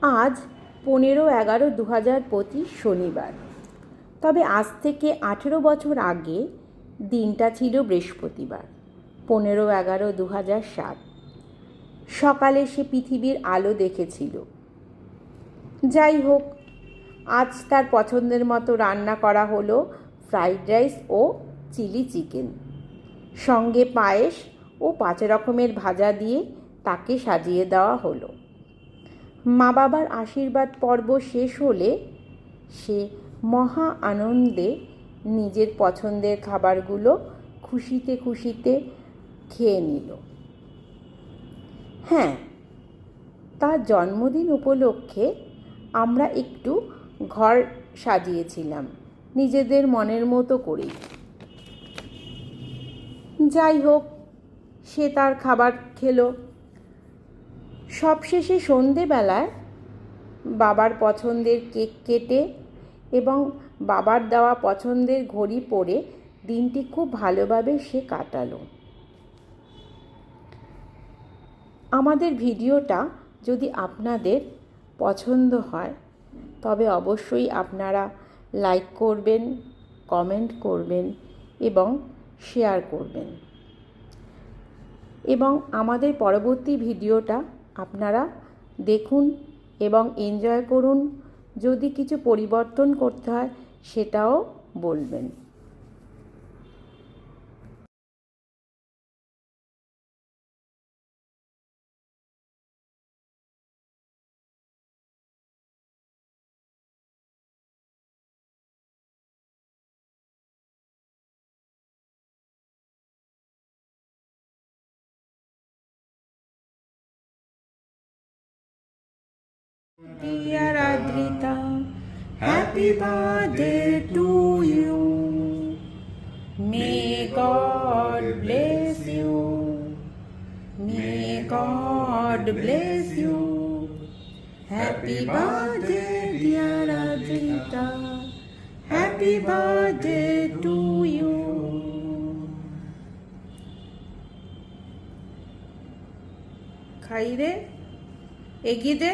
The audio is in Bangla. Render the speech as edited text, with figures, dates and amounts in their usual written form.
আজ 15/11/2025 শনিবার। তবে আজ থেকে 18 বছর আগে দিনটা ছিল বৃহস্পতিবার, 15/11/2007। সকালে সে পৃথিবীর আলো দেখেছিল। যাই হোক, আজ তার পছন্দের মতো রান্না করা হলো ফ্রাইড রাইস ও চিলি চিকেন, সঙ্গে পায়েস ও 5 রকমের ভাজা দিয়ে তাকে সাজিয়ে দেওয়া হলো। মা বাবার আশীর্বাদ পর্ব শেষ হলে সে মহা আনন্দে নিজের পছন্দের খাবারগুলো খুশিতে খুশিতে খেয়ে নিল। হ্যাঁ, তার জন্মদিন উপলক্ষে আমরা একটু ঘর সাজিয়েছিলাম নিজেদের মনের মতো করেই। যাই হোক, সে তার খাবার খেলো। সবশেষে সন্ধেবেলায় বাবার পছন্দের কেক কেটে এবং বাবার দেওয়া পছন্দের ঘড়ি পরে দিনটি খুব ভালোভাবে সে কাটালো। আমাদের ভিডিওটা যদি আপনাদের পছন্দ হয় তবে অবশ্যই আপনারা লাইক করবেন, কমেন্ট করবেন এবং শেয়ার করবেন, এবং আমাদের পরবর্তী ভিডিওটা আপনারা দেখুন এবং এনজয় করুন। যদি কিছু পরিবর্তন করতে হয় সেটাও বলবেন। Dear Adrita, happy birthday to you. May God bless you. May God bless you. Happy birthday, dear Adrita. Happy birthday to you. খাই রে, এগিয়ে দে।